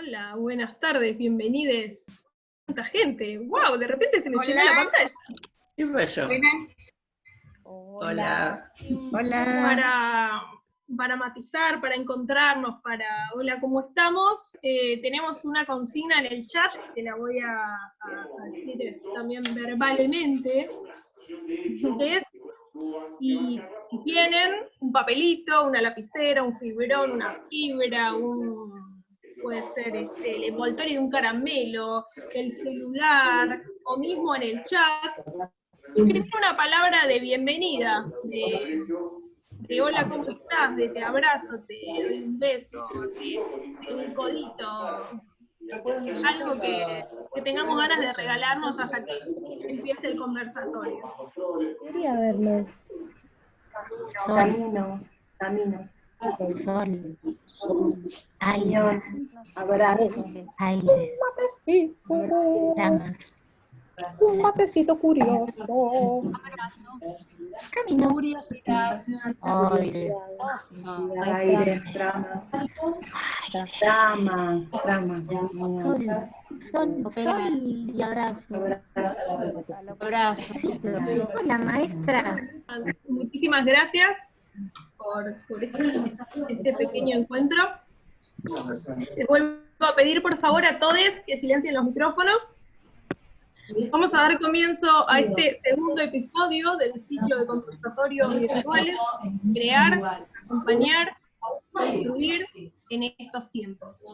Hola, buenas tardes, bienvenides. ¿Cuánta gente? ¡Wow! De repente se me llenó la pantalla. ¿Qué pasó? Buenas. Hola. Hola. Para matizar, para encontrarnos, hola, ¿cómo estamos? Tenemos una consigna en el chat, que la voy a decir también verbalmente, que es, y si tienen un papelito, una lapicera, un fibrón, una fibra, puede ser el envoltorio de un caramelo, el celular, o mismo en el chat, escribir una palabra de bienvenida, de hola, ¿cómo estás? De te abrazo, te doy un beso, de un codito, algo que tengamos ganas de regalarnos hasta que empiece el conversatorio. Quería verlos. Camino. El sol. Aire. Abrazo. Aire. Un matecito curioso. Camino. Curiosidad. Aire. Aire. Ramas. Sol y abrazo. Abrazo. Hola, maestra. Muchísimas gracias por este pequeño encuentro. Les vuelvo a pedir por favor a todos que silencien los micrófonos. Vamos a dar comienzo a este segundo episodio del ciclo de conversatorios virtuales, crear, acompañar, construir en estos tiempos.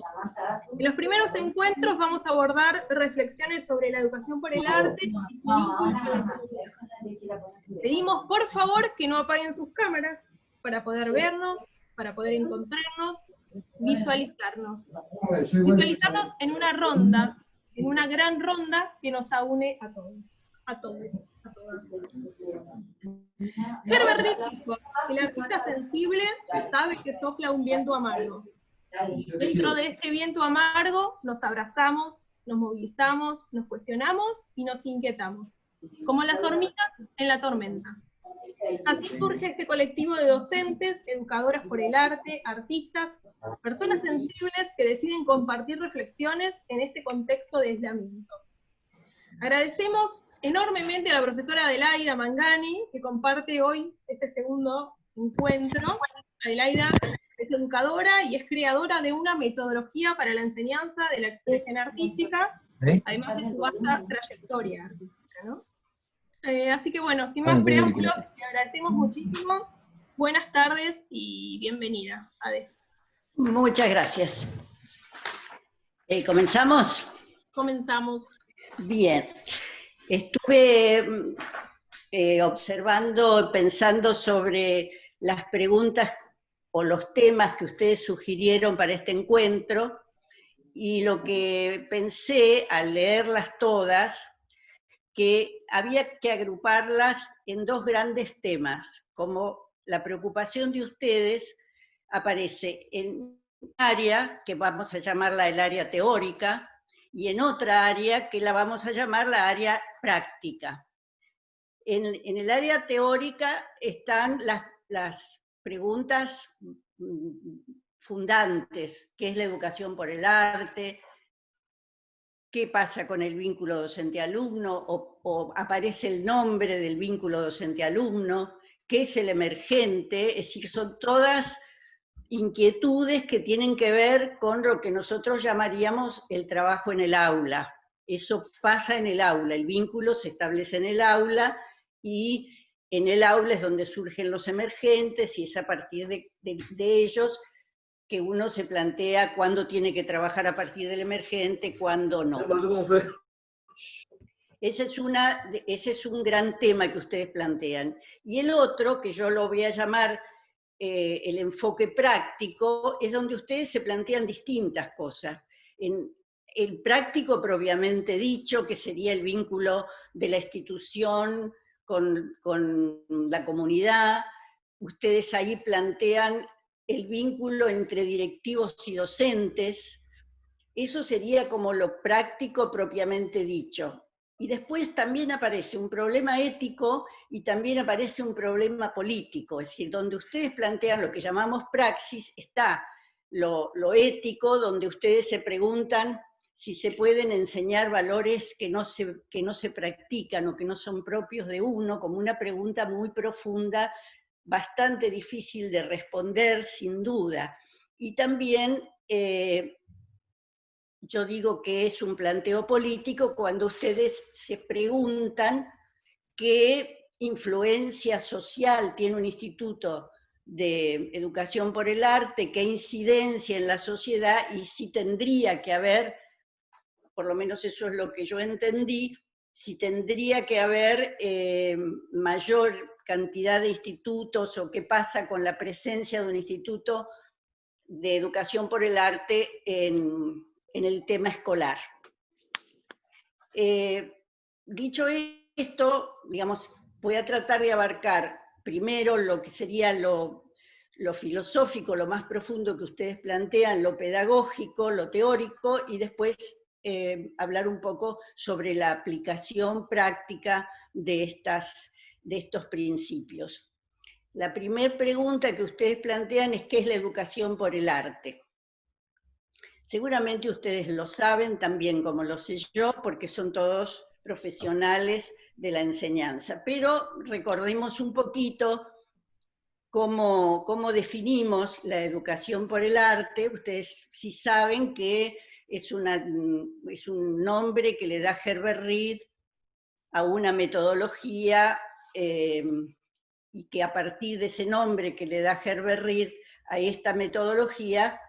En los primeros encuentros vamos a abordar reflexiones sobre la educación por el arte y su vínculo con la comunidad. Pedimos por favor que no apaguen sus cámaras para poder vernos, para poder encontrarnos, visualizarnos. Visualizarnos en una ronda, en una gran ronda que nos une a todos, a todas. Herbert dijo, el artista sensible sabe que sopla un viento amargo. Dentro de este viento amargo nos abrazamos, nos movilizamos, nos cuestionamos y nos inquietamos, como las hormigas en la tormenta. Así surge este colectivo de docentes, educadoras por el arte, artistas, personas sensibles que deciden compartir reflexiones en este contexto de aislamiento. Agradecemos enormemente a la profesora Adelaida Mangani, que comparte hoy este segundo encuentro. Adelaida es educadora y es creadora de una metodología para la enseñanza de la expresión artística, además de su vasta trayectoria artística, ¿no? Así que bueno, sin más preámbulos, te agradecemos muchísimo. Buenas tardes y bienvenida, Ade. Muchas gracias. ¿Comenzamos? Comenzamos. Bien. Estuve observando, pensando sobre las preguntas o los temas que ustedes sugirieron para este encuentro, y lo que pensé al leerlas todas, que había que agruparlas en dos grandes temas, como la preocupación de ustedes aparece en un área que vamos a llamarla el área teórica, y en otra área que la vamos a llamar la área práctica. En el área teórica están las preguntas fundantes, ¿qué es la educación por el arte? ¿Qué pasa con el vínculo docente-alumno? O aparece el nombre del vínculo docente-alumno, ¿qué es el emergente? Es decir, son todas inquietudes que tienen que ver con lo que nosotros llamaríamos el trabajo en el aula. Eso pasa en el aula, el vínculo se establece en el aula, y en el aula es donde surgen los emergentes, y es a partir de ellos que uno se plantea cuándo tiene que trabajar a partir del emergente, cuándo no. Ese es un gran tema que ustedes plantean. Y el otro, que yo lo voy a llamar el enfoque práctico, es donde ustedes se plantean distintas cosas. En el práctico propiamente dicho, que sería el vínculo de la institución con la comunidad, ustedes ahí plantean el vínculo entre directivos y docentes. Eso sería como lo práctico propiamente dicho. Y después también aparece un problema ético y también aparece un problema político, es decir, donde ustedes plantean lo que llamamos praxis, está lo ético, donde ustedes se preguntan si se pueden enseñar valores que no se practican o que no son propios de uno, como una pregunta muy profunda, bastante difícil de responder, sin duda. Y también yo digo que es un planteo político cuando ustedes se preguntan qué influencia social tiene un instituto de educación por el arte, qué incidencia en la sociedad, y si tendría que haber, por lo menos eso es lo que yo entendí, si tendría que haber mayor cantidad de institutos, o qué pasa con la presencia de un instituto de educación por el arte en el tema escolar. Dicho esto, digamos, voy a tratar de abarcar primero lo que sería lo filosófico, lo más profundo que ustedes plantean, lo pedagógico, lo teórico, y después hablar un poco sobre la aplicación práctica de estos principios. La primera pregunta que ustedes plantean es ¿qué es la educación por el arte? Seguramente ustedes lo saben también como lo sé yo, porque son todos profesionales de la enseñanza, pero recordemos un poquito cómo definimos la educación por el arte. Ustedes sí saben que es un nombre que le da Herbert Reed a una metodología, y que a partir de ese nombre que le da Herbert Reed a esta metodología,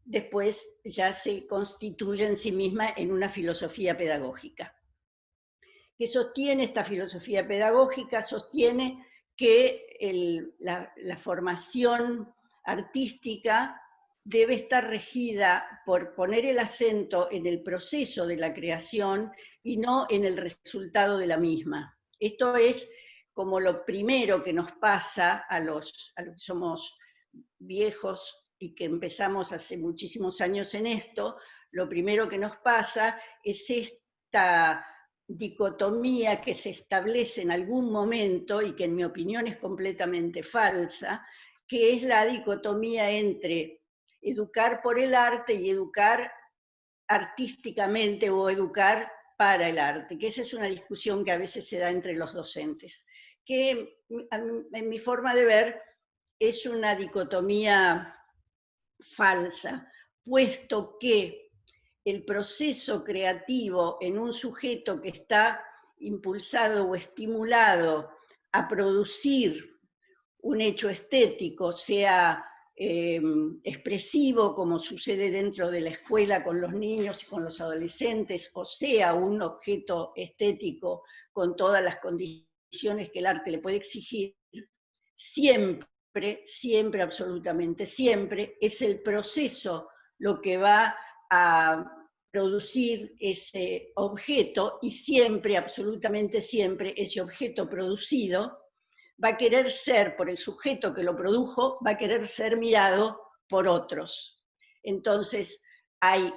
después ya se constituye en sí misma en una filosofía pedagógica. ¿Qué sostiene esta filosofía pedagógica? Sostiene que la formación artística debe estar regida por poner el acento en el proceso de la creación y no en el resultado de la misma. Esto es como lo primero que nos pasa a los que somos viejos y que empezamos hace muchísimos años en esto. Lo primero que nos pasa es esta dicotomía que se establece en algún momento, y que en mi opinión es completamente falsa, que es la dicotomía entre educar por el arte y educar artísticamente, o educar para el arte, que esa es una discusión que a veces se da entre los docentes, que en mi forma de ver es una dicotomía falsa, puesto que el proceso creativo en un sujeto que está impulsado o estimulado a producir un hecho estético, sea expresivo, como sucede dentro de la escuela con los niños y con los adolescentes, o sea un objeto estético con todas las condiciones que el arte le puede exigir, siempre, absolutamente siempre, es el proceso lo que va a producir ese objeto, y siempre, absolutamente siempre, ese objeto producido va a querer ser, por el sujeto que lo produjo, va a querer ser mirado por otros. Entonces, hay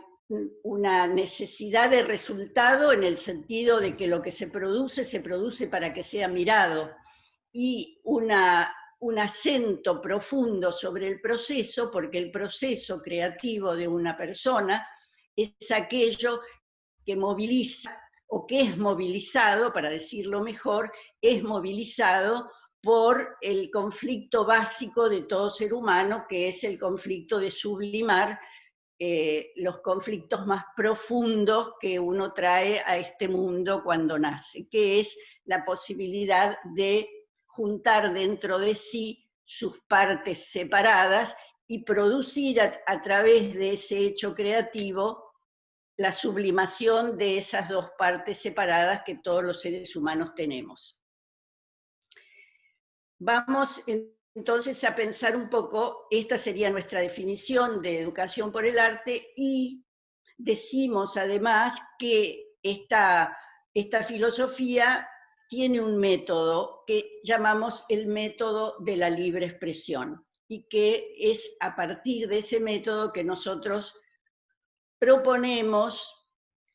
una necesidad de resultado en el sentido de que lo que se produce para que sea mirado, y un acento profundo sobre el proceso, porque el proceso creativo de una persona es aquello que moviliza, o que es movilizado, para decirlo mejor, es movilizado por el conflicto básico de todo ser humano, que es el conflicto de sublimar los conflictos más profundos que uno trae a este mundo cuando nace, que es la posibilidad de juntar dentro de sí sus partes separadas y producir a través de ese hecho creativo la sublimación de esas dos partes separadas que todos los seres humanos tenemos. Vamos entonces a pensar un poco, esta sería nuestra definición de educación por el arte, y decimos además que esta filosofía tiene un método que llamamos el método de la libre expresión, y que es a partir de ese método que nosotros proponemos,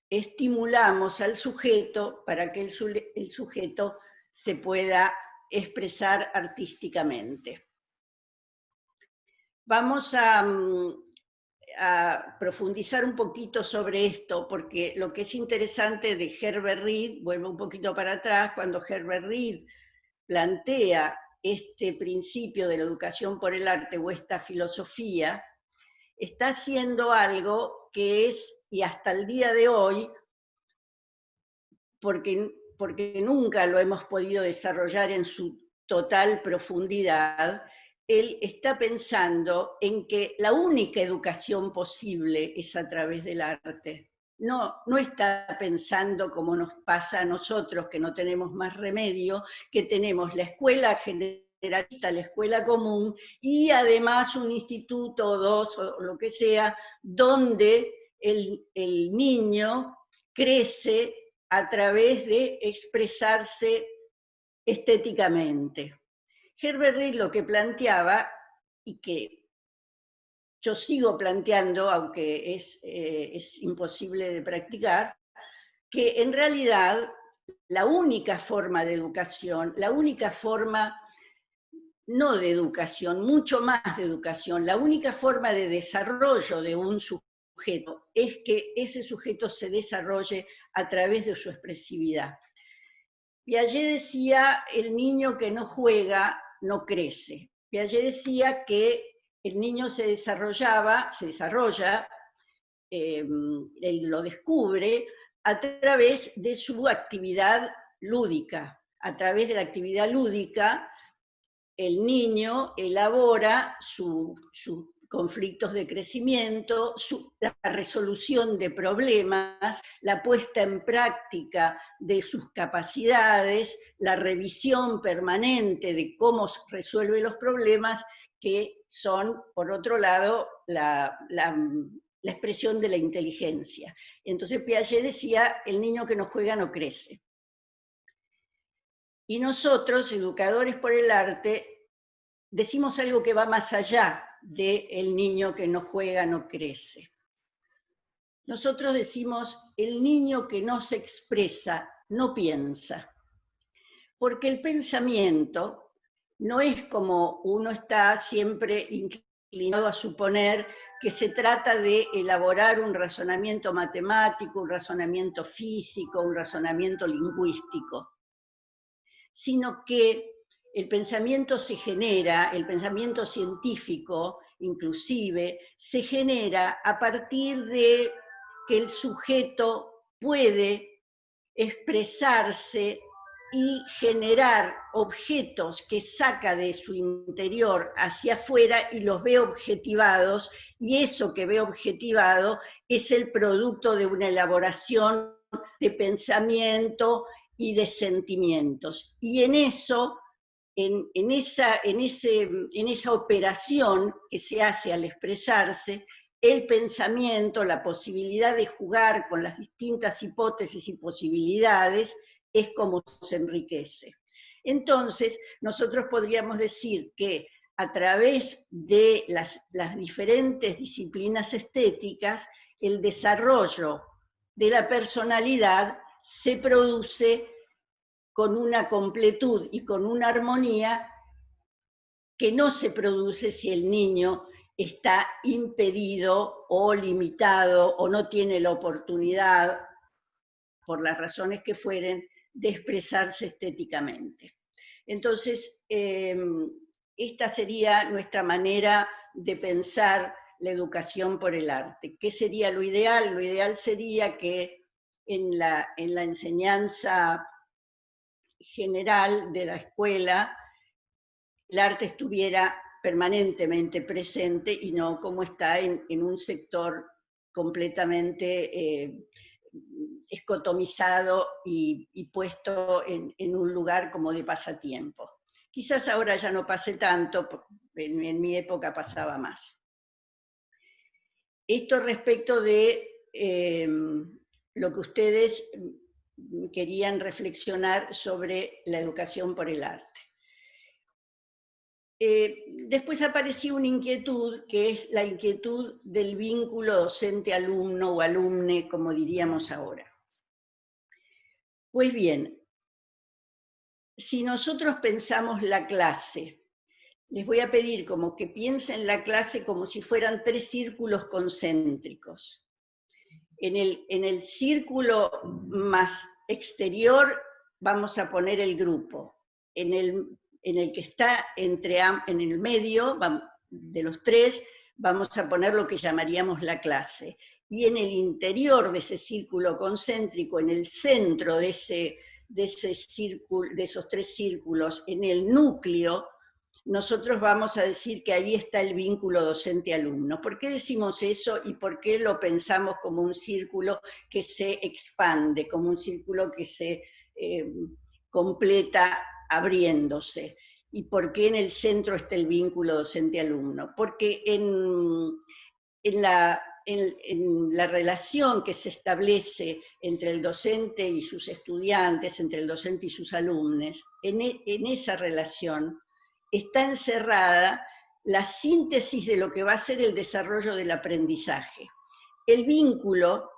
estimulamos al sujeto para que el sujeto se pueda expresar artísticamente. Vamos a a profundizar un poquito sobre esto, porque lo que es interesante de Herbert Reed, vuelvo un poquito para atrás, cuando Herbert Reed plantea este principio de la educación por el arte o esta filosofía, está haciendo algo que es, y hasta el día de hoy, porque nunca lo hemos podido desarrollar en su total profundidad, él está pensando en que la única educación posible es a través del arte. No está pensando como nos pasa a nosotros, que no tenemos más remedio, que tenemos la escuela generalista, la escuela común, y además un instituto o dos, o lo que sea, donde el niño crece a través de expresarse estéticamente. Herbert Reed lo que planteaba, y que yo sigo planteando, aunque es imposible de practicar, que en realidad la única forma de educación, la única forma, no de educación, mucho más de educación, la única forma de desarrollo de un sujeto es que ese sujeto se desarrolle a través de su expresividad. Piaget decía, el niño que no juega no crece. Piaget decía que el niño se desarrolla, él lo descubre a través de su actividad lúdica. A través de la actividad lúdica, el niño elabora sus conflictos de crecimiento, la resolución de problemas, la puesta en práctica de sus capacidades, la revisión permanente de cómo resuelve los problemas, que son, por otro lado, la expresión de la inteligencia. Entonces Piaget decía, el niño que no juega no crece. Y nosotros, educadores por el arte, decimos algo que va más allá del niño que no juega, no crece. Nosotros decimos, el niño que no se expresa, no piensa. Porque el pensamiento no es como uno está siempre inclinado a suponer que se trata de elaborar un razonamiento matemático, un razonamiento físico, un razonamiento lingüístico, sino que el pensamiento se genera, el pensamiento científico inclusive, se genera a partir de que el sujeto puede expresarse y generar objetos que saca de su interior hacia afuera y los ve objetivados, y eso que ve objetivado es el producto de una elaboración de pensamiento y de sentimientos. Y en eso, en esa operación que se hace al expresarse, el pensamiento, la posibilidad de jugar con las distintas hipótesis y posibilidades, es como se enriquece. Entonces, nosotros podríamos decir que a través de las diferentes disciplinas estéticas, el desarrollo de la personalidad se produce con una completud y con una armonía que no se produce si el niño está impedido o limitado o no tiene la oportunidad, por las razones que fueren, de expresarse estéticamente. Entonces, esta sería nuestra manera de pensar la educación por el arte. ¿Qué sería lo ideal? Lo ideal sería que en la enseñanza general de la escuela el arte estuviera permanentemente presente y no como está en un sector completamente escotomizado y puesto en un lugar como de pasatiempo. Quizás ahora ya no pase tanto, en mi época pasaba más. Esto respecto de lo que ustedes querían reflexionar sobre la educación por el arte. Después apareció una inquietud, que es la inquietud del vínculo docente-alumno o alumne, como diríamos ahora. Pues bien, si nosotros pensamos la clase les voy a pedir como que piensen la clase como si fueran 3 círculos concéntricos. En el círculo más exterior vamos a poner el grupo. En el que está en el medio de los 3 vamos a poner lo que llamaríamos la clase. Y en el interior de ese círculo concéntrico, en el centro de esos 3 círculos, en el núcleo, nosotros vamos a decir que ahí está el vínculo docente-alumno. ¿Por qué decimos eso y por qué lo pensamos como un círculo que se expande, como un círculo que se completa abriéndose? ¿Y por qué en el centro está el vínculo docente-alumno? Porque en la relación que se establece entre el docente y sus estudiantes, entre el docente y sus alumnos, en esa relación está encerrada la síntesis de lo que va a ser el desarrollo del aprendizaje. El vínculo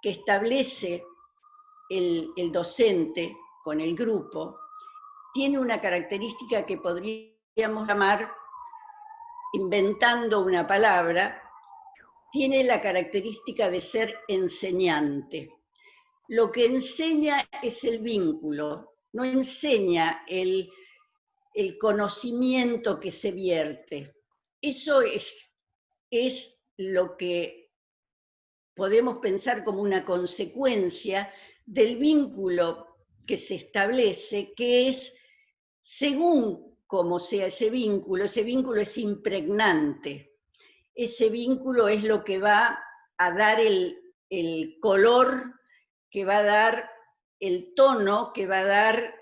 que establece el docente con el grupo tiene una característica que podríamos llamar, inventando una palabra, tiene la característica de ser enseñante. Lo que enseña es el vínculo, no enseña el conocimiento que se vierte. Eso es lo que podemos pensar como una consecuencia del vínculo que se establece, que es, según como sea ese vínculo es impregnante. Ese vínculo es lo que va a dar el color, que va a dar el tono, que va a dar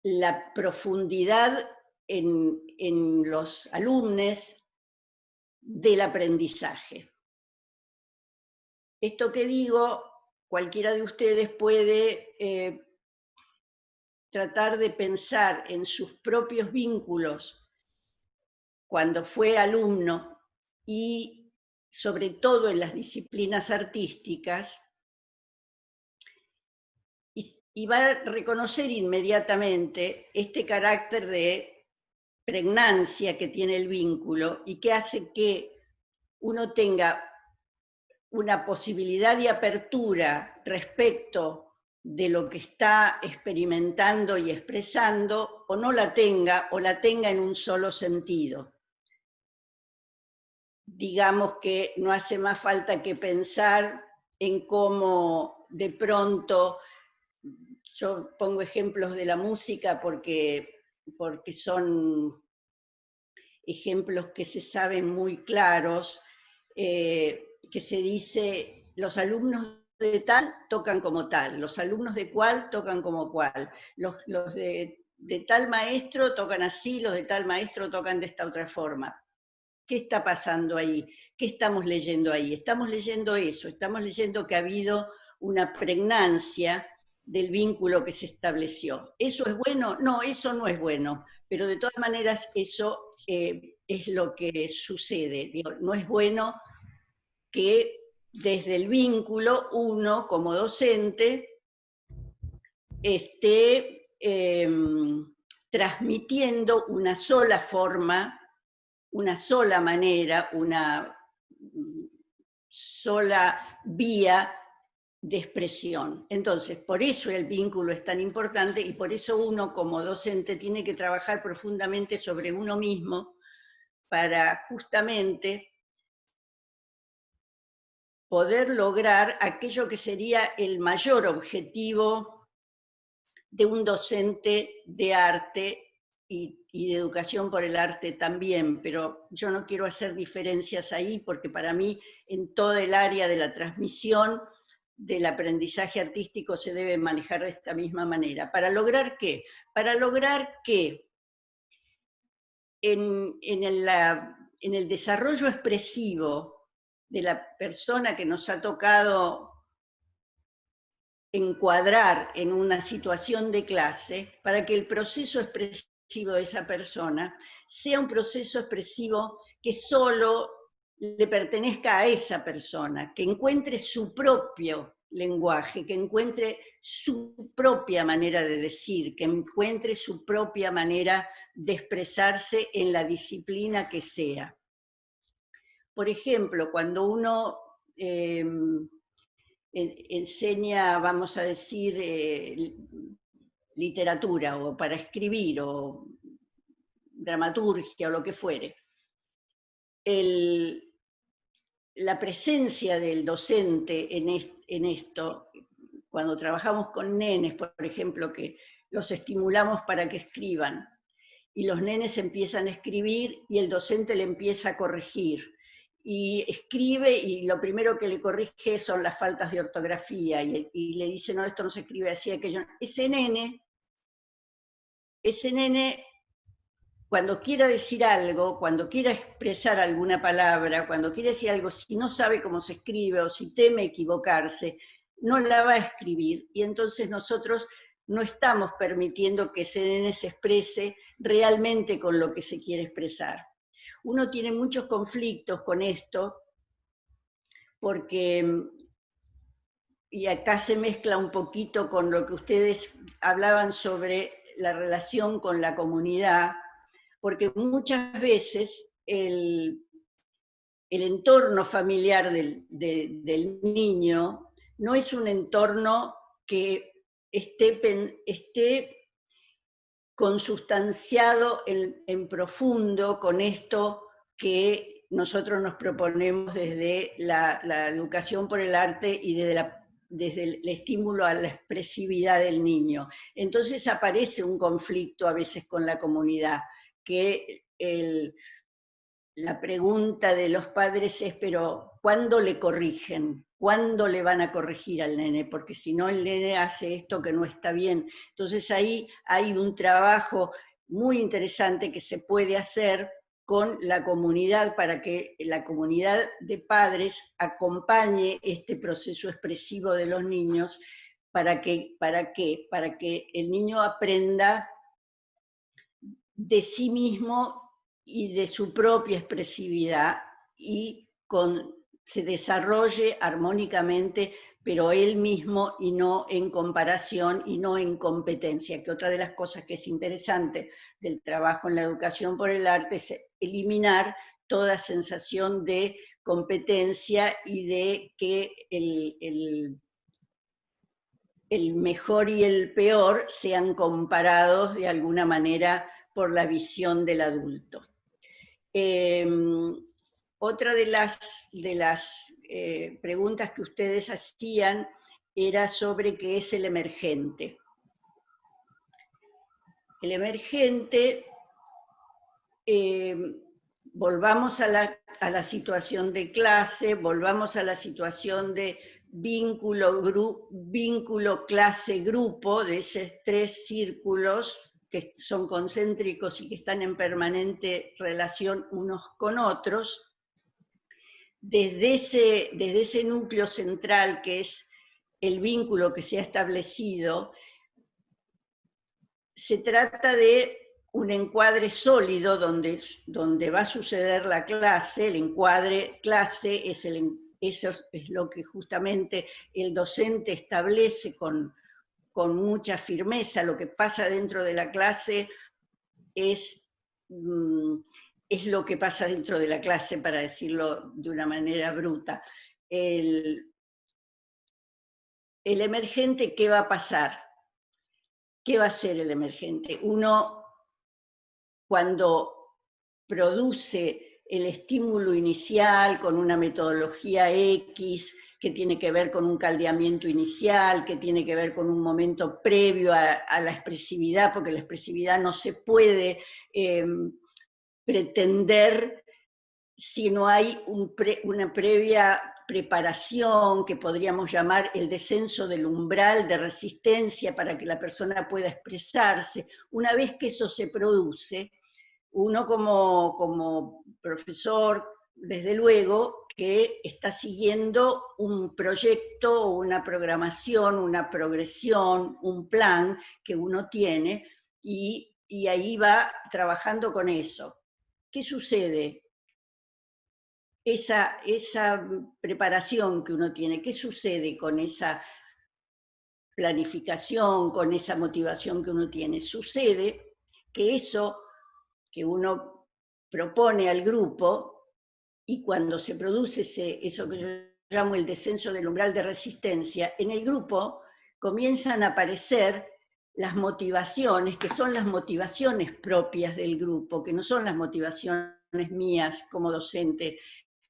la profundidad en los alumnos del aprendizaje. Esto que digo, cualquiera de ustedes puede tratar de pensar en sus propios vínculos cuando fue alumno y sobre todo en las disciplinas artísticas, y va a reconocer inmediatamente este carácter de pregnancia que tiene el vínculo y que hace que uno tenga una posibilidad de apertura respecto de lo que está experimentando y expresando, o no la tenga, o la tenga en un solo sentido. Digamos que no hace más falta que pensar en cómo de pronto, yo pongo ejemplos de la música porque son ejemplos que se saben muy claros, que se dice, los alumnos de tal tocan como tal, los alumnos de cual tocan como cual, los de tal maestro tocan así, los de tal maestro tocan de esta otra forma. ¿Qué está pasando ahí? ¿Qué estamos leyendo ahí? Estamos leyendo eso, estamos leyendo que ha habido una pregnancia del vínculo que se estableció. ¿Eso es bueno? No, eso no es bueno, pero de todas maneras eso es lo que sucede. Digo, no es bueno que desde el vínculo uno como docente esté transmitiendo una sola forma, una sola manera, una sola vía de expresión. Entonces, por eso el vínculo es tan importante y por eso uno como docente tiene que trabajar profundamente sobre uno mismo para justamente poder lograr aquello que sería el mayor objetivo de un docente de arte y de educación por el arte también, pero yo no quiero hacer diferencias ahí porque para mí en toda el área de la transmisión del aprendizaje artístico se debe manejar de esta misma manera. ¿Para lograr qué? Para lograr que en el desarrollo expresivo de la persona que nos ha tocado encuadrar en una situación de clase, para que el proceso expresivo de esa persona sea un proceso expresivo que solo le pertenezca a esa persona, que encuentre su propio lenguaje, que encuentre su propia manera de decir, que encuentre su propia manera de expresarse en la disciplina que sea. Por ejemplo, cuando uno enseña, vamos a decir, literatura, o para escribir, o dramaturgia, o lo que fuere, la presencia del docente en esto, cuando trabajamos con nenes, por ejemplo, que los estimulamos para que escriban, y los nenes empiezan a escribir y el docente le empieza a corregir, y escribe y lo primero que le corrige son las faltas de ortografía, y le dice, no, esto no se escribe así, aquello. Ese nene, cuando quiera decir algo, cuando quiera expresar alguna palabra, cuando quiera decir algo, si no sabe cómo se escribe o si teme equivocarse, no la va a escribir. Y entonces nosotros no estamos permitiendo que ese nene se exprese realmente con lo que se quiere expresar. Uno tiene muchos conflictos con esto, porque, y acá se mezcla un poquito con lo que ustedes hablaban sobre la relación con la comunidad, porque muchas veces el entorno familiar del niño no es un entorno que esté consustanciado en profundo con esto que nosotros nos proponemos desde la educación por el arte y desde el estímulo a la expresividad del niño. Entonces aparece un conflicto a veces con la comunidad, que la pregunta de los padres es, pero ¿cuándo le corrigen? ¿Cuándo le van a corregir al nene? Porque si no, el nene hace esto que no está bien. Entonces ahí hay un trabajo muy interesante que se puede hacer con la comunidad, para que la comunidad de padres acompañe este proceso expresivo de los niños, para que el niño aprenda de sí mismo y de su propia expresividad, y se desarrolle armónicamente, pero él mismo, y no en comparación y no en competencia, que otra de las cosas que es interesante del trabajo en la educación por el arte es eliminar toda sensación de competencia y de que el mejor y el peor sean comparados de alguna manera por la visión del adulto. Otra de las preguntas que ustedes hacían era sobre qué es el emergente. El emergente, volvamos a la situación de clase, volvamos a la situación de vínculo clase-grupo, de esos 3 círculos que son concéntricos y que están en permanente relación unos con otros. Desde ese núcleo central, que es el vínculo que se ha establecido, se trata de un encuadre sólido donde va a suceder la clase. El encuadre clase eso es lo que justamente el docente establece con mucha firmeza. Lo que pasa dentro de la clase es lo que pasa dentro de la clase, para decirlo de una manera bruta. El emergente, ¿qué va a pasar? ¿Qué va a ser el emergente? Uno, cuando produce el estímulo inicial con una metodología X, que tiene que ver con un caldeamiento inicial, que tiene que ver con un momento previo a la expresividad, porque la expresividad no se puede pretender si no hay una previa preparación, que podríamos llamar el descenso del umbral de resistencia para que la persona pueda expresarse. Una vez que eso se produce, uno como profesor, desde luego, que está siguiendo un proyecto, una programación, una progresión, un plan que uno tiene, y ahí va trabajando con eso. ¿Qué sucede? esa preparación que uno tiene, ¿qué sucede con esa planificación, con esa motivación que uno tiene? Sucede que eso que uno propone al grupo, y cuando se produce eso que yo llamo el descenso del umbral de resistencia, en el grupo comienzan a aparecer las motivaciones, que son las motivaciones propias del grupo, que no son las motivaciones mías como docente,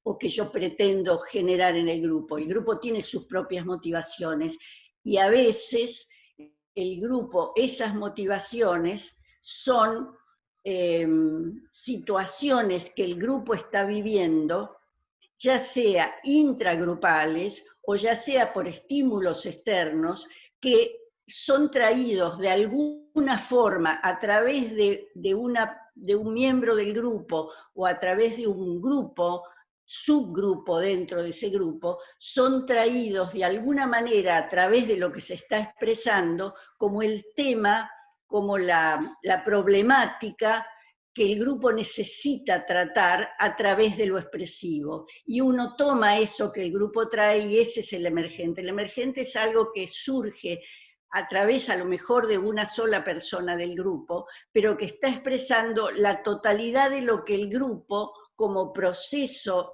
o que yo pretendo generar en el grupo. El grupo tiene sus propias motivaciones, y a veces el grupo, esas motivaciones son situaciones que el grupo está viviendo, ya sea intragrupales o ya sea por estímulos externos, que son traídos de alguna forma a través de un miembro del grupo o a través de un grupo, subgrupo dentro de ese grupo, son traídos de alguna manera a través de lo que se está expresando como el tema, como la problemática que el grupo necesita tratar a través de lo expresivo. Y uno toma eso que el grupo trae y ese es el emergente. El emergente es algo que surge a través a lo mejor de una sola persona del grupo, pero que está expresando la totalidad de lo que el grupo, como proceso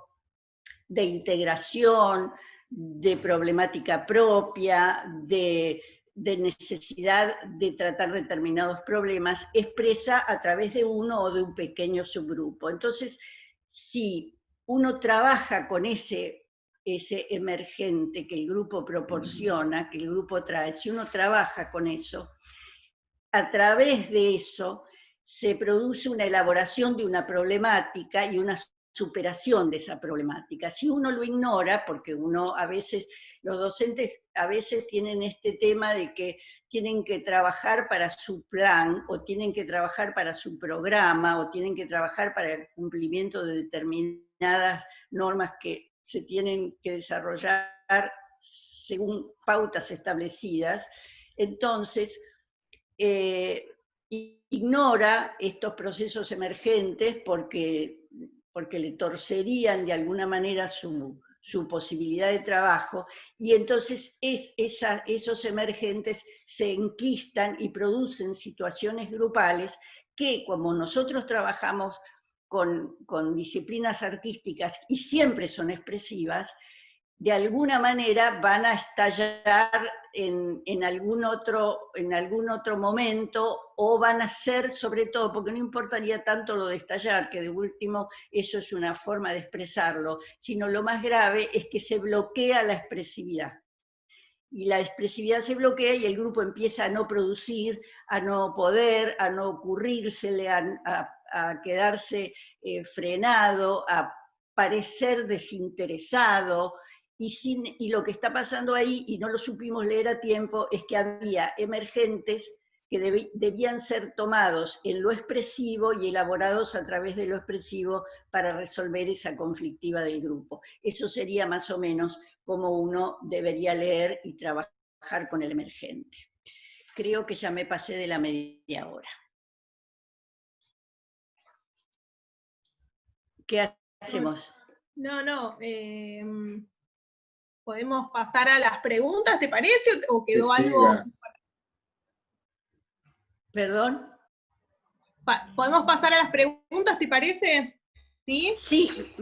de integración, de problemática propia, de necesidad de tratar determinados problemas, expresa a través de uno o de un pequeño subgrupo. Entonces, si uno trabaja con ese emergente que el grupo proporciona, que el grupo trae, si uno trabaja con eso, a través de eso se produce una elaboración de una problemática y una superación de esa problemática. Si uno lo ignora, porque uno a veces, los docentes a veces tienen este tema de que tienen que trabajar para su plan, o tienen que trabajar para su programa, o tienen que trabajar para el cumplimiento de determinadas normas que se tienen que desarrollar según pautas establecidas. Entonces, ignora estos procesos emergentes porque le torcerían de alguna manera su posibilidad de trabajo, y entonces esos emergentes se enquistan y producen situaciones grupales que, como nosotros trabajamos con disciplinas artísticas y siempre son expresivas, de alguna manera van a estallar en algún otro momento, o van a ser, sobre todo, porque no importaría tanto lo de estallar, que de último eso es una forma de expresarlo, sino lo más grave es que se bloquea la expresividad. Y la expresividad se bloquea y el grupo empieza a no producir, a no poder, a no ocurrírsele, a quedarse frenado, a parecer desinteresado. Y lo que está pasando ahí, y no lo supimos leer a tiempo, es que había emergentes que debían ser tomados en lo expresivo y elaborados a través de lo expresivo para resolver esa conflictiva del grupo. Eso sería más o menos como uno debería leer y trabajar con el emergente. Creo que ya me pasé de la media hora. ¿Qué hacemos? No, podemos pasar a las preguntas, ¿te parece? ¿O quedó algo? ¿Perdón? ¿Podemos pasar a las preguntas, te parece? ¿Sí? Sí,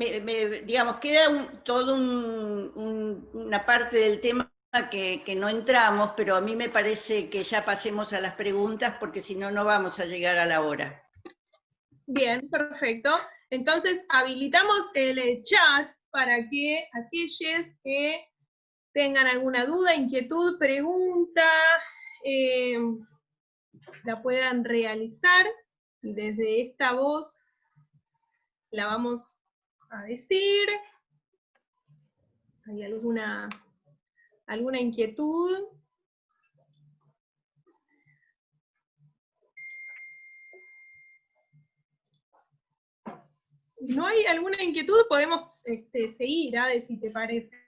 digamos, queda toda una parte del tema que no entramos, pero a mí me parece que ya pasemos a las preguntas, porque si no, no vamos a llegar a la hora. Bien, perfecto. Entonces, habilitamos el chat para que aquellos que tengan alguna duda, inquietud, pregunta, la puedan realizar, y desde esta voz la vamos a decir. ¿Hay alguna inquietud? Si no hay alguna inquietud, podemos seguir, Ade, si te parece.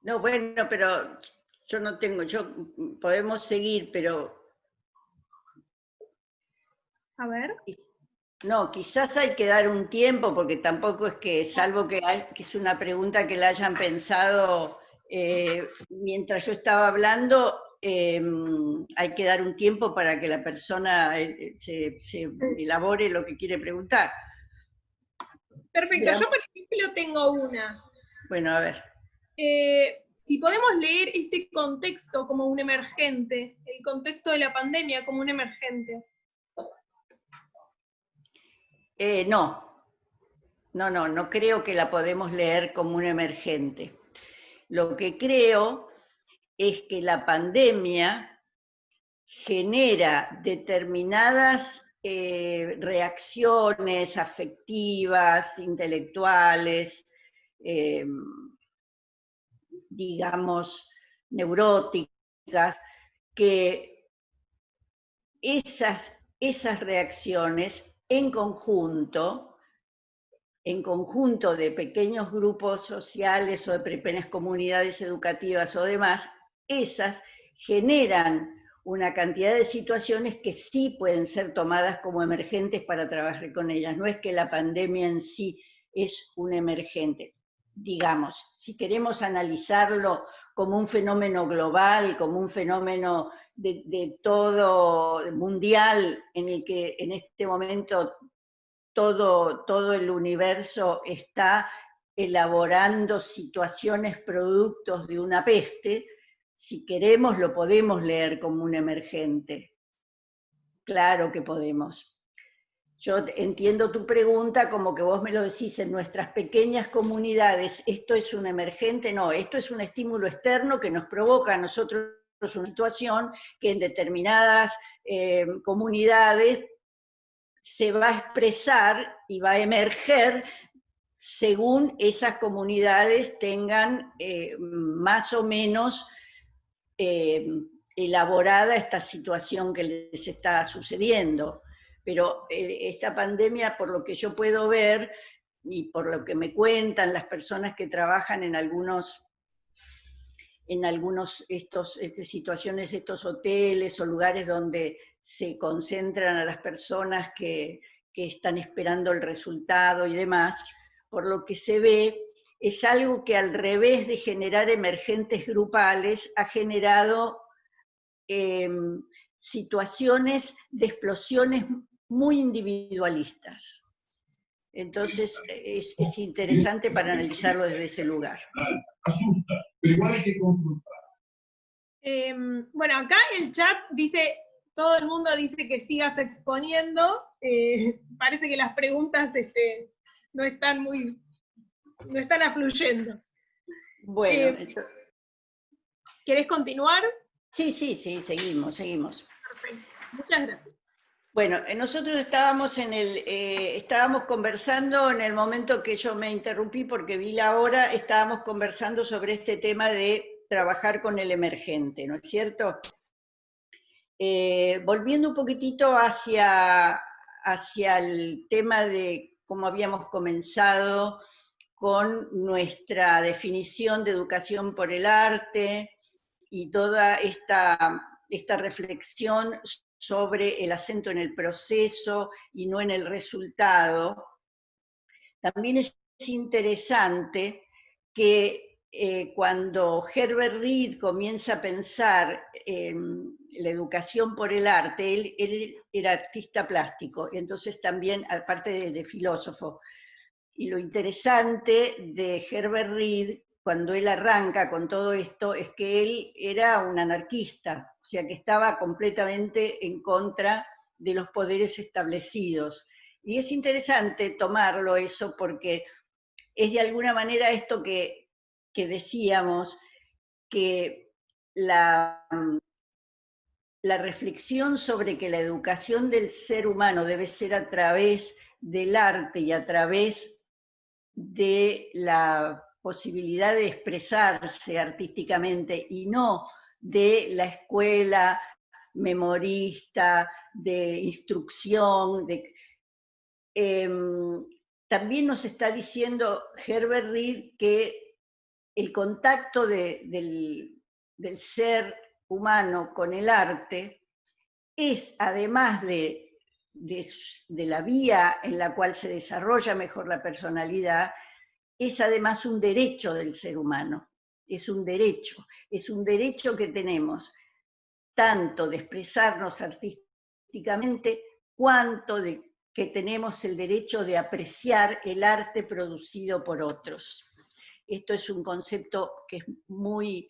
No, bueno, pero yo no tengo, podemos seguir, pero... A ver. No, quizás hay que dar un tiempo, porque tampoco es que, salvo que es una pregunta que la hayan pensado mientras yo estaba hablando, hay que dar un tiempo para que la persona se elabore lo que quiere preguntar. Perfecto, yo por ejemplo tengo una. Bueno, a ver. Si podemos leer este contexto como un emergente, el contexto de la pandemia como un emergente. No creo que la podemos leer como un emergente. Lo que creo es que la pandemia genera determinadas reacciones afectivas, intelectuales, digamos, neuróticas, que esas reacciones en conjunto de pequeños grupos sociales o de pequeñas comunidades educativas o demás, esas generan una cantidad de situaciones que sí pueden ser tomadas como emergentes para trabajar con ellas. No es que la pandemia en sí es un emergente. Digamos, si queremos analizarlo como un fenómeno global, como un fenómeno de todo mundial, en el que en este momento todo el universo está elaborando situaciones productos de una peste, si queremos lo podemos leer como un emergente. Claro que podemos. Yo entiendo tu pregunta como que vos me lo decís, en nuestras pequeñas comunidades, ¿esto es un emergente? No, esto es un estímulo externo que nos provoca a nosotros una situación que en determinadas comunidades se va a expresar y va a emerger según esas comunidades tengan más o menos elaborada esta situación que les está sucediendo. Pero esta pandemia, por lo que yo puedo ver y por lo que me cuentan las personas que trabajan en algunas situaciones, estos hoteles o lugares donde se concentran a las personas que están esperando el resultado y demás, por lo que se ve, es algo que al revés de generar emergentes grupales, ha generado situaciones de explosiones muy individualistas. Entonces es interesante para analizarlo desde ese lugar. Asusta, pero igual hay que confrontar. Bueno, acá el chat dice, todo el mundo dice que sigas exponiendo. Parece que las preguntas no están afluyendo. Bueno, ¿Querés continuar? Sí, seguimos. Perfecto, muchas gracias. Bueno, nosotros estábamos conversando en el momento que yo me interrumpí porque vi la hora, estábamos conversando sobre este tema de trabajar con el emergente, ¿no es cierto? Volviendo un poquitito hacia el tema de cómo habíamos comenzado con nuestra definición de educación por el arte y toda esta reflexión sobre el acento en el proceso y no en el resultado, también es interesante que cuando Herbert Reed comienza a pensar en la educación por el arte, él era artista plástico, y entonces también, aparte de filósofo, y lo interesante de Herbert Reed, cuando él arranca con todo esto, es que él era un anarquista, o sea que estaba completamente en contra de los poderes establecidos. Y es interesante tomarlo eso porque es de alguna manera esto que decíamos, que la reflexión sobre que la educación del ser humano debe ser a través del arte y a través de la posibilidad de expresarse artísticamente y no de la escuela memorista, de instrucción. También nos está diciendo Herbert Reed que el contacto del ser humano con el arte es, además de de la vía en la cual se desarrolla mejor la personalidad, es además un derecho del ser humano, es un derecho que tenemos, tanto de expresarnos artísticamente, cuanto de que tenemos el derecho de apreciar el arte producido por otros. Esto es un concepto que es muy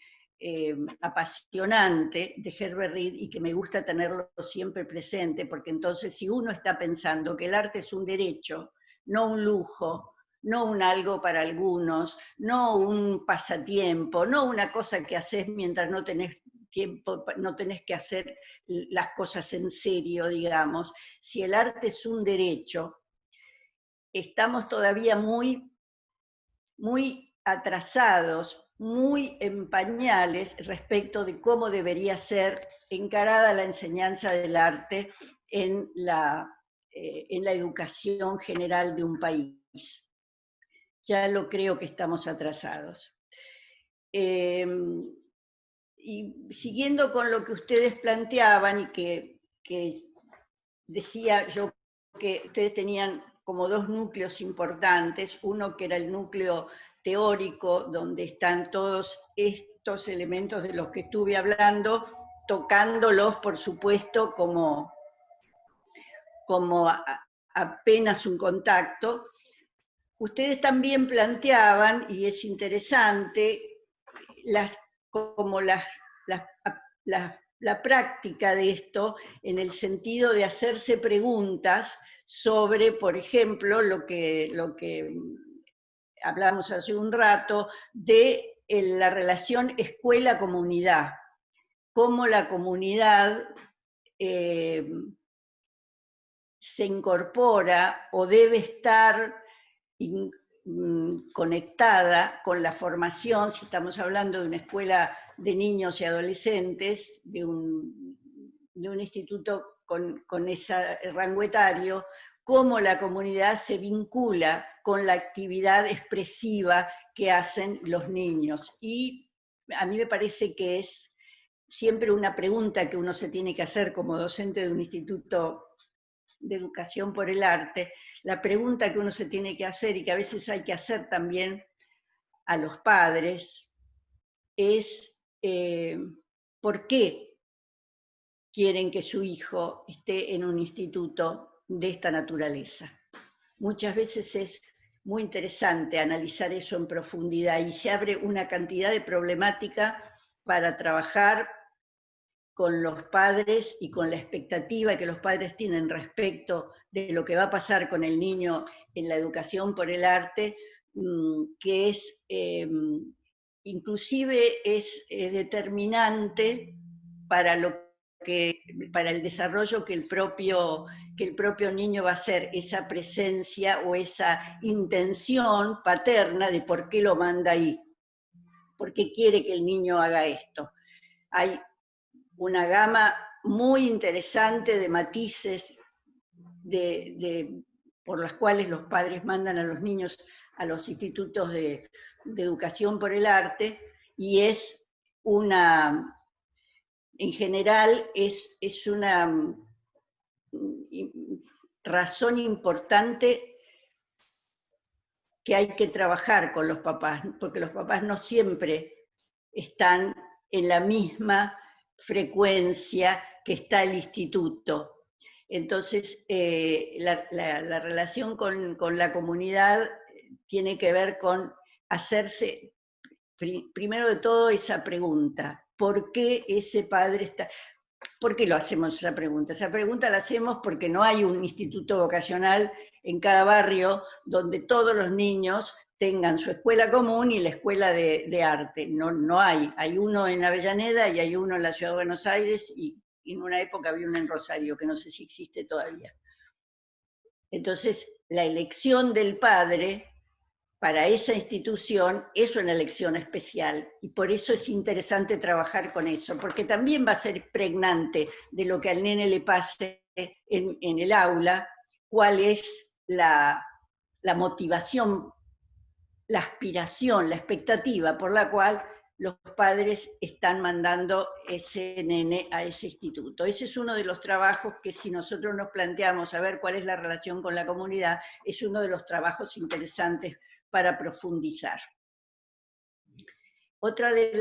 apasionante de Herbert Reed y que me gusta tenerlo siempre presente, porque entonces si uno está pensando que el arte es un derecho, no un lujo, no un algo para algunos, no un pasatiempo, no una cosa que haces mientras no tenés tiempo, no tenés que hacer las cosas en serio, digamos. Si el arte es un derecho, estamos todavía muy atrasados, muy en pañales respecto de cómo debería ser encarada la enseñanza del arte en la educación general de un país. Ya lo creo que estamos atrasados. Y siguiendo con lo que ustedes planteaban y que decía yo que ustedes tenían como dos núcleos importantes, uno que era el núcleo teórico, donde están todos estos elementos de los que estuve hablando, tocándolos, por supuesto, como apenas un contacto. Ustedes también planteaban, y es interesante, la práctica de esto en el sentido de hacerse preguntas sobre, por ejemplo, lo que hablamos hace un rato, de la relación escuela-comunidad, cómo la comunidad se incorpora o debe estar conectada con la formación, si estamos hablando de una escuela de niños y adolescentes, de un instituto con ese rango etario, cómo la comunidad se vincula con la actividad expresiva que hacen los niños. Y a mí me parece que es siempre una pregunta que uno se tiene que hacer como docente de un instituto de educación por el arte, la pregunta que uno se tiene que hacer y que a veces hay que hacer también a los padres es ¿por qué quieren que su hijo esté en un instituto de esta naturaleza? Muchas veces es muy interesante analizar eso en profundidad y se abre una cantidad de problemática para trabajar con los padres y con la expectativa que los padres tienen respecto de lo que va a pasar con el niño en la educación por el arte, que es inclusive es determinante para el desarrollo que el propio niño va a hacer, esa presencia o esa intención paterna de por qué lo manda ahí, por qué quiere que el niño haga esto. Hay una gama muy interesante de matices por las cuales los padres mandan a los niños a los institutos de educación por el arte, y es en general, es una razón importante que hay que trabajar con los papás, porque los papás no siempre están en la misma frecuencia que está el instituto. Entonces, la relación con la comunidad tiene que ver con hacerse, primero de todo, esa pregunta. ¿Por qué ese padre está...? ¿Por qué lo hacemos esa pregunta? Esa pregunta la hacemos porque no hay un instituto vocacional en cada barrio donde todos los niños tengan su escuela común y la escuela de arte. No hay. Hay uno en Avellaneda y hay uno en la Ciudad de Buenos Aires y en una época había uno en Rosario, que no sé si existe todavía. Entonces, la elección del padre para esa institución es una elección especial, y por eso es interesante trabajar con eso, porque también va a ser pregnante de lo que al nene le pase en el aula, cuál es la motivación, la aspiración, la expectativa por la cual los padres están mandando ese nene a ese instituto. Ese es uno de los trabajos que, si nosotros nos planteamos a ver cuál es la relación con la comunidad, es uno de los trabajos interesantes para profundizar. Otra de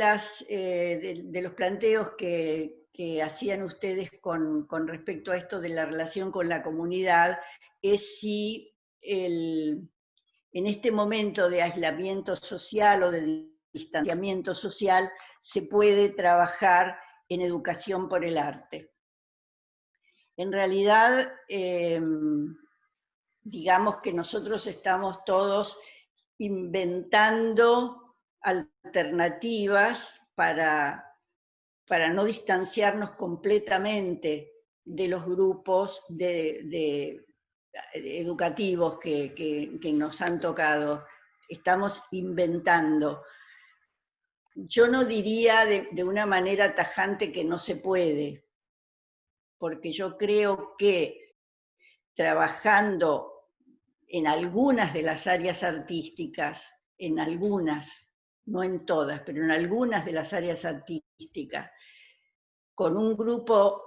los planteos que hacían ustedes con respecto a esto de la relación con la comunidad es si en este momento de aislamiento social o de distanciamiento social se puede trabajar en educación por el arte. En realidad, digamos que nosotros estamos todos inventando alternativas para no distanciarnos completamente de los grupos educativos que nos han tocado. Estamos inventando. Yo no diría de una manera tajante que no se puede, porque yo creo que trabajando en algunas de las áreas artísticas, en algunas, no en todas, pero en algunas de las áreas artísticas, con un grupo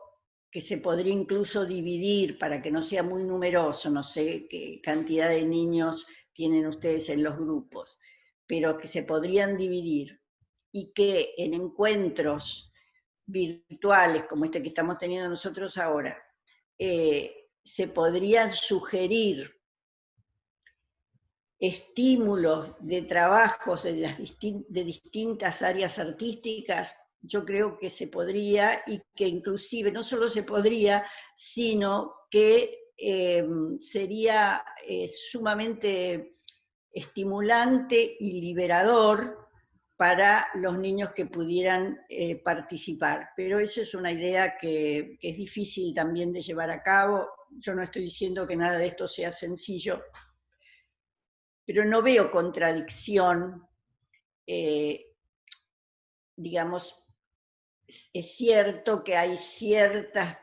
que se podría incluso dividir para que no sea muy numeroso, no sé qué cantidad de niños tienen ustedes en los grupos, pero que se podrían dividir, y que en encuentros virtuales como este que estamos teniendo nosotros ahora, se podrían sugerir estímulos de trabajos de distintas áreas artísticas. Yo creo que se podría, y que inclusive no solo se podría, sino que sería sumamente estimulante y liberador para los niños que pudieran participar. Pero esa es una idea que es difícil también de llevar a cabo. Yo no estoy diciendo que nada de esto sea sencillo, pero no veo contradicción. Digamos, es cierto que hay ciertas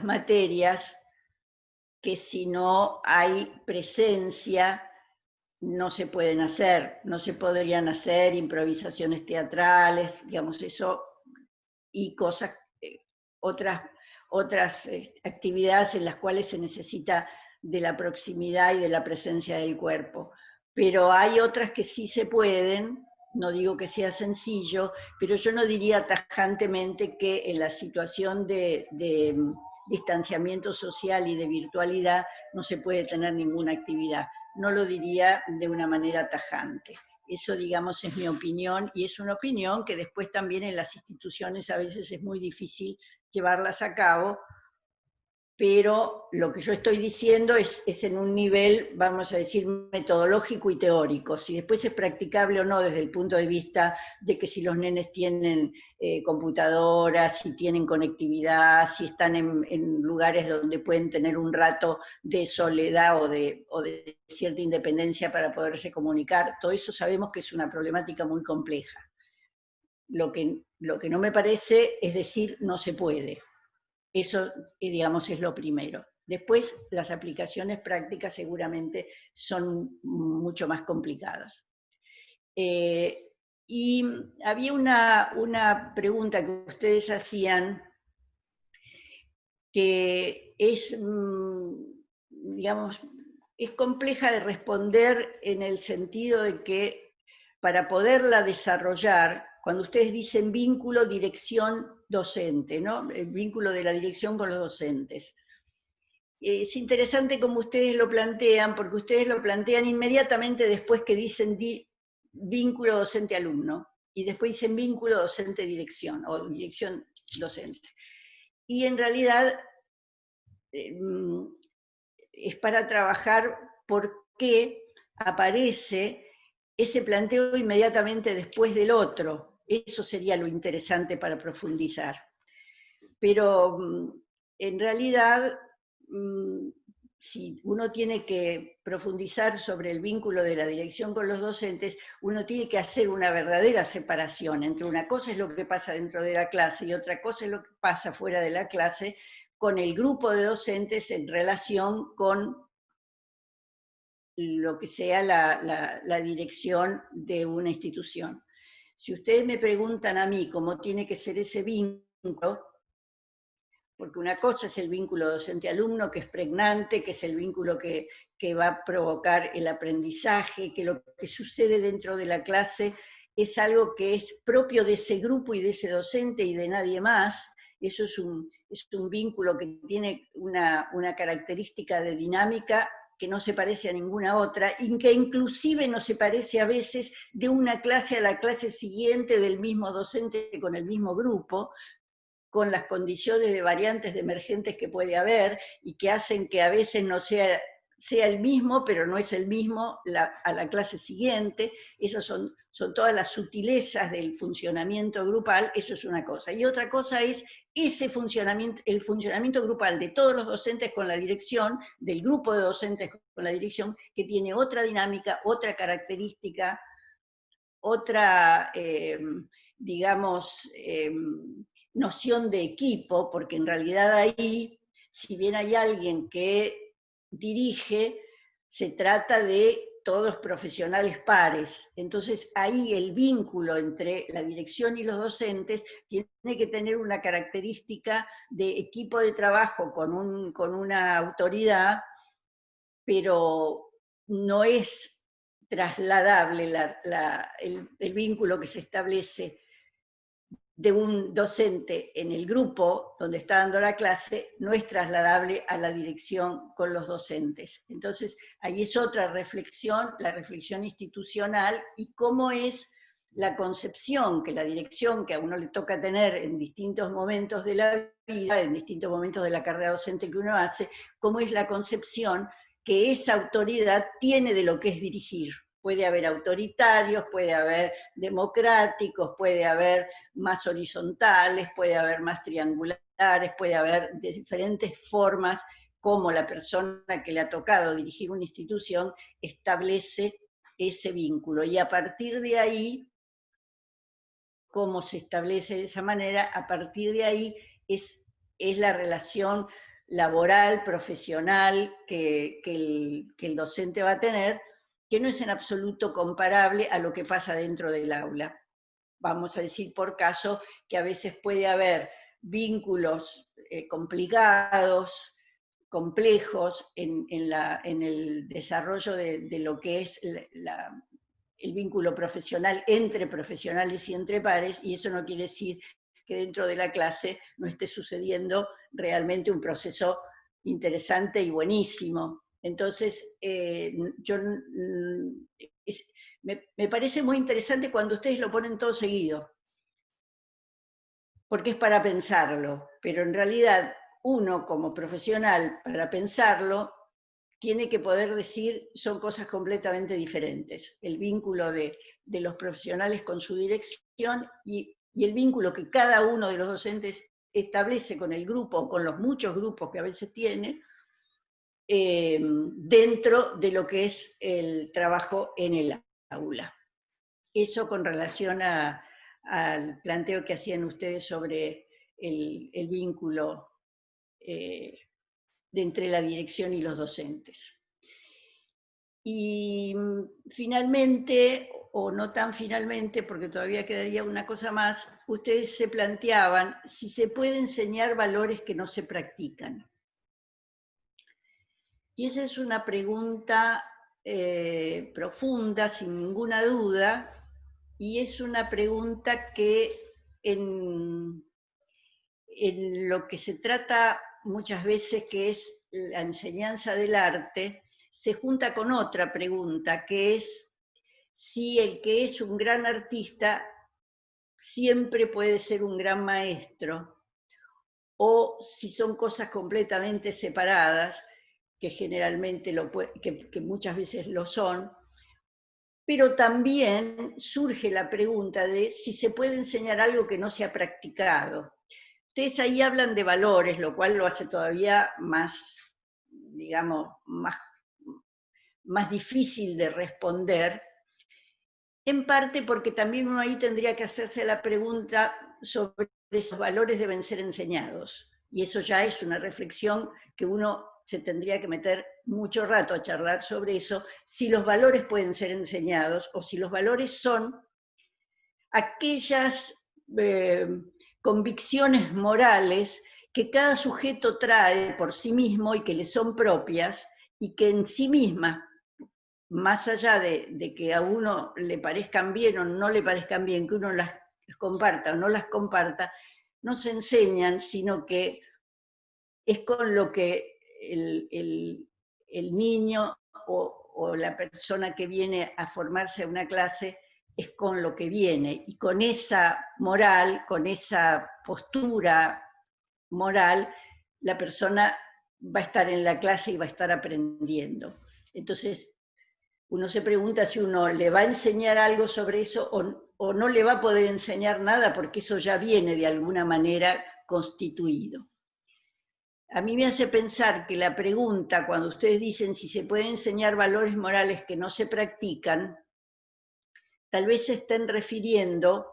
materias que si no hay presencia no se pueden hacer, no se podrían hacer improvisaciones teatrales, digamos eso, y cosas, otras actividades en las cuales se necesita de la proximidad y de la presencia del cuerpo. Pero hay otras que sí se pueden, no digo que sea sencillo, pero yo no diría tajantemente que en la situación de distanciamiento social y de virtualidad no se puede tener ninguna actividad. No lo diría de una manera tajante. Eso, digamos, es mi opinión, y es una opinión que después también en las instituciones a veces es muy difícil llevarlas a cabo, pero lo que yo estoy diciendo es en un nivel, vamos a decir, metodológico y teórico. Si después es practicable o no desde el punto de vista de que si los nenes tienen computadoras, si tienen conectividad, si están en lugares donde pueden tener un rato de soledad o de cierta independencia para poderse comunicar, todo eso sabemos que es una problemática muy compleja. Lo que no me parece es decir no se puede. Eso, digamos, es lo primero. Después, las aplicaciones prácticas seguramente son mucho más complicadas. Y había una pregunta que ustedes hacían que es, digamos, es compleja de responder en el sentido de que para poderla desarrollar, cuando ustedes dicen vínculo, dirección, docente, ¿no? El vínculo de la dirección con los docentes. Es interesante como ustedes lo plantean, porque ustedes lo plantean inmediatamente después que dicen vínculo docente-alumno, y después dicen vínculo docente-dirección, o dirección-docente. Y en realidad es para trabajar por qué aparece ese planteo inmediatamente después del otro. Eso sería lo interesante para profundizar. Pero en realidad, si uno tiene que profundizar sobre el vínculo de la dirección con los docentes, uno tiene que hacer una verdadera separación entre una cosa es lo que pasa dentro de la clase y otra cosa es lo que pasa fuera de la clase con el grupo de docentes en relación con lo que sea la dirección de una institución. Si ustedes me preguntan a mí cómo tiene que ser ese vínculo, porque una cosa es el vínculo docente-alumno, que es pregnante, que es el vínculo que va a provocar el aprendizaje, que lo que sucede dentro de la clase es algo que es propio de ese grupo y de ese docente y de nadie más. Eso es un vínculo que tiene una característica de dinámica que no se parece a ninguna otra, y que inclusive no se parece a veces de una clase a la clase siguiente del mismo docente con el mismo grupo, con las condiciones de variantes de emergentes que puede haber, y que hacen que a veces no sea el mismo, pero no es el mismo a la clase siguiente. Esas son todas las sutilezas del funcionamiento grupal. Eso es una cosa. Y otra cosa es ese funcionamiento, el funcionamiento grupal de todos los docentes con la dirección, del grupo de docentes con la dirección, que tiene otra dinámica, otra característica, otra, digamos, noción de equipo, porque en realidad ahí, si bien hay alguien que dirige, se trata de todos profesionales pares. Entonces ahí el vínculo entre la dirección y los docentes tiene que tener una característica de equipo de trabajo con una autoridad, pero no es trasladable el vínculo que se establece de un docente en el grupo donde está dando la clase, no es trasladable a la dirección con los docentes. Entonces, ahí es otra reflexión, la reflexión institucional, y cómo es la concepción que la dirección, que a uno le toca tener en distintos momentos de la vida, en distintos momentos de la carrera docente que uno hace, cómo es la concepción que esa autoridad tiene de lo que es dirigir. Puede haber autoritarios, puede haber democráticos, puede haber más horizontales, puede haber más triangulares, puede haber de diferentes formas como la persona que le ha tocado dirigir una institución establece ese vínculo. Y a partir de ahí, cómo se establece de esa manera, a partir de ahí es la relación laboral, profesional que el docente va a tener, que no es en absoluto comparable a lo que pasa dentro del aula. Vamos a decir por caso que a veces puede haber vínculos complicados, complejos en el desarrollo de lo que es el vínculo profesional entre profesionales y entre pares, y eso no quiere decir que dentro de la clase no esté sucediendo realmente un proceso interesante y buenísimo. Entonces, me parece muy interesante cuando ustedes lo ponen todo seguido, porque es para pensarlo, pero en realidad uno como profesional, para pensarlo, tiene que poder decir son cosas completamente diferentes. El vínculo de los profesionales con su dirección y el vínculo que cada uno de los docentes establece con el grupo, o con los muchos grupos que a veces tiene, dentro de lo que es el trabajo en el aula. Eso con relación al planteo que hacían ustedes sobre el vínculo de entre la dirección y los docentes. Y finalmente, o no tan finalmente, porque todavía quedaría una cosa más, ustedes se planteaban si se puede enseñar valores que no se practican. Y esa es una pregunta profunda, sin ninguna duda, y es una pregunta que en lo que se trata muchas veces, que es la enseñanza del arte, se junta con otra pregunta, que es si el que es un gran artista siempre puede ser un gran maestro, o si son cosas completamente separadas, que generalmente que muchas veces lo son, pero también surge la pregunta de si se puede enseñar algo que no se ha practicado. Ustedes ahí hablan de valores, lo cual lo hace todavía más, digamos, más difícil de responder, en parte porque también uno ahí tendría que hacerse la pregunta sobre esos valores deben ser enseñados, y eso ya es una reflexión que uno se tendría que meter mucho rato a charlar sobre eso, si los valores pueden ser enseñados o si los valores son aquellas convicciones morales que cada sujeto trae por sí mismo y que le son propias y que en sí mismas, más allá de que a uno le parezcan bien o no le parezcan bien, que uno las comparta o no las comparta, no se enseñan, sino que es con lo que el niño o la persona que viene a formarse a una clase es con lo que viene, y con esa moral, con esa postura moral, la persona va a estar en la clase y va a estar aprendiendo. Entonces, uno se pregunta si uno le va a enseñar algo sobre eso o no le va a poder enseñar nada, porque eso ya viene de alguna manera constituido. A mí me hace pensar que la pregunta, cuando ustedes dicen si se pueden enseñar valores morales que no se practican, tal vez se estén refiriendo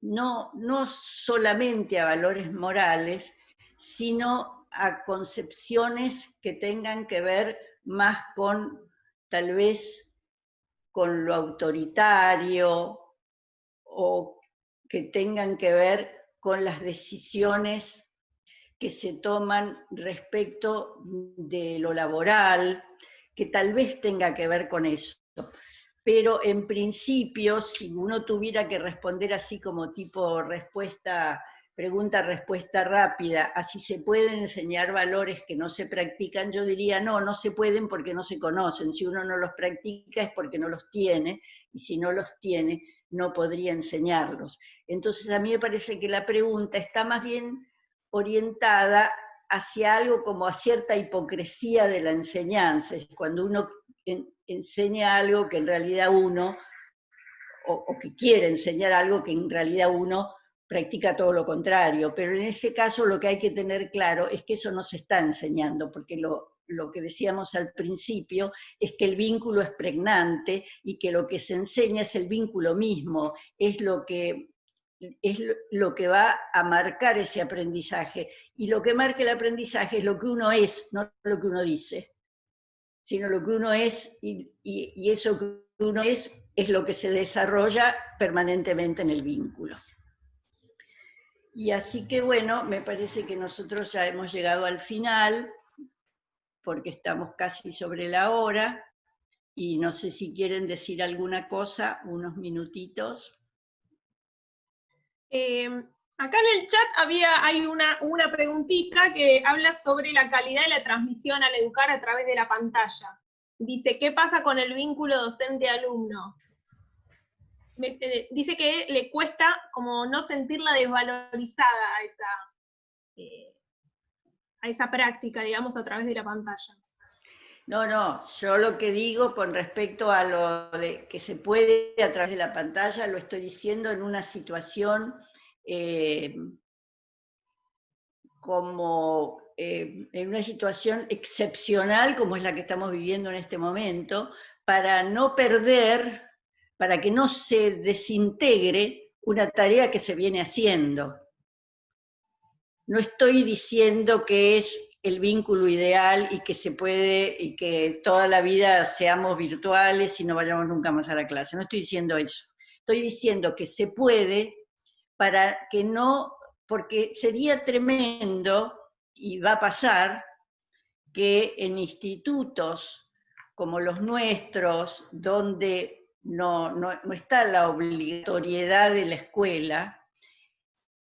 no solamente a valores morales, sino a concepciones que tengan que ver más con, tal vez, con lo autoritario, o que tengan que ver con las decisiones que se toman respecto de lo laboral, que tal vez tenga que ver con eso. Pero en principio, si uno tuviera que responder así como tipo pregunta-respuesta rápida, así se pueden enseñar valores que no se practican, yo diría no se pueden porque no se conocen. Si uno no los practica es porque no los tiene, y si no los tiene, no podría enseñarlos. Entonces a mí me parece que la pregunta está más bien orientada hacia algo como a cierta hipocresía de la enseñanza, es cuando uno enseña algo que en realidad uno, o que quiere enseñar algo que en realidad uno practica todo lo contrario, pero en ese caso lo que hay que tener claro es que eso no se está enseñando, porque lo que decíamos al principio es que el vínculo es pregnante y que lo que se enseña es el vínculo mismo, es lo que va a marcar ese aprendizaje, y lo que marca el aprendizaje es lo que uno es, no lo que uno dice, sino lo que uno es, y eso que uno es lo que se desarrolla permanentemente en el vínculo. Y así que bueno, me parece que nosotros ya hemos llegado al final, porque estamos casi sobre la hora, y no sé si quieren decir alguna cosa, unos minutitos. Acá en el chat hay una preguntita que habla sobre la calidad de la transmisión al educar a través de la pantalla. Dice, ¿qué pasa con el vínculo docente-alumno? Dice que le cuesta como no sentirla desvalorizada a esa práctica, digamos, a través de la pantalla. No, yo lo que digo con respecto a lo de que se puede a través de la pantalla, lo estoy diciendo en una situación en una situación excepcional como es la que estamos viviendo en este momento, para no perder, para que no se desintegre una tarea que se viene haciendo. No estoy diciendo que es el vínculo ideal y que se puede, y que toda la vida seamos virtuales y no vayamos nunca más a la clase. No estoy diciendo eso. Estoy diciendo que se puede para que no, porque sería tremendo, y va a pasar, que en institutos como los nuestros, donde no está la obligatoriedad de la escuela,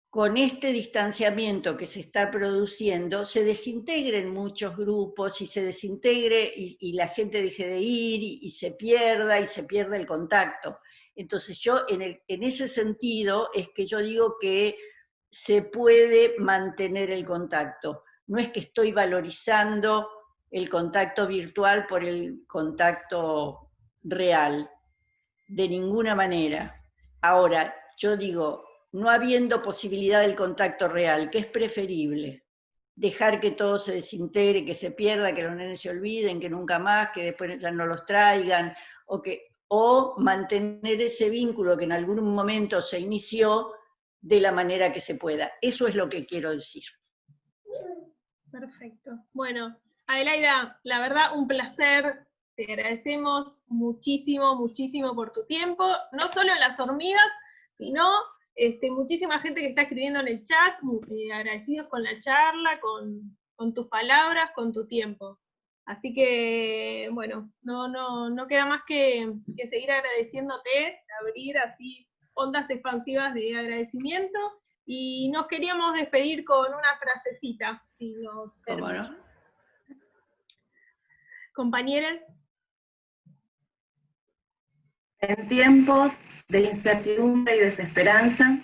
con este distanciamiento que se está produciendo, se desintegren muchos grupos y se desintegre y la gente deje de ir y se pierda el contacto. Entonces yo en ese sentido es que yo digo que se puede mantener el contacto. No es que estoy valorizando el contacto virtual por el contacto real, de ninguna manera. Ahora, yo digo, no habiendo posibilidad del contacto real, ¿qué es preferible? Dejar que todo se desintegre, que se pierda, que los nenes se olviden, que nunca más, que después ya no los traigan, o mantener ese vínculo que en algún momento se inició de la manera que se pueda. Eso es lo que quiero decir. Perfecto. Bueno, Adelaida, la verdad, un placer. Te agradecemos muchísimo, muchísimo por tu tiempo. No solo en las hormigas, sino muchísima gente que está escribiendo en el chat, agradecidos con la charla, con tus palabras, con tu tiempo. Así que, bueno, no queda más que seguir agradeciéndote, abrir así ondas expansivas de agradecimiento. Y nos queríamos despedir con una frasecita, si nos ¿Cómo permiten. no? Compañeros. En tiempos de incertidumbre y desesperanza,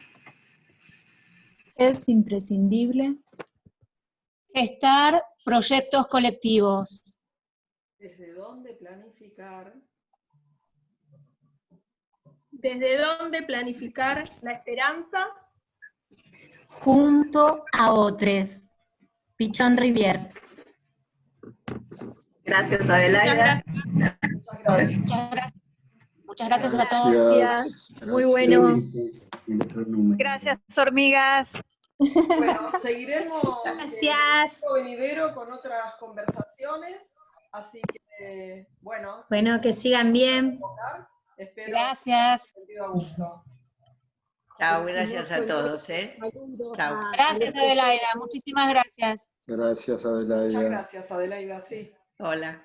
Es imprescindible gestar proyectos colectivos. ¿Desde dónde planificar? ¿Desde dónde planificar la esperanza? Junto a otros. Pichón Rivier. gracias Adelaida. Muchas gracias a todos. Gracias. Muy bueno. Gracias, hormigas. Bueno, seguiremos Gracias. venidero con otras conversaciones, así que, bueno, Bueno, que sigan bien. espero Gracias. que sentido a gusto. Chao, gracias a todos, ¿eh? Chao. Gracias, Adelaida. Muchísimas gracias. Gracias, Muchas Adelaida. gracias, Adelaida, sí. Hola.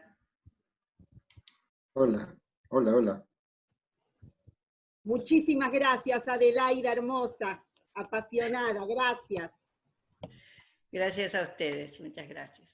Hola, hola, hola. Muchísimas gracias, Adelaida, hermosa, apasionada, gracias. Gracias a ustedes, muchas gracias.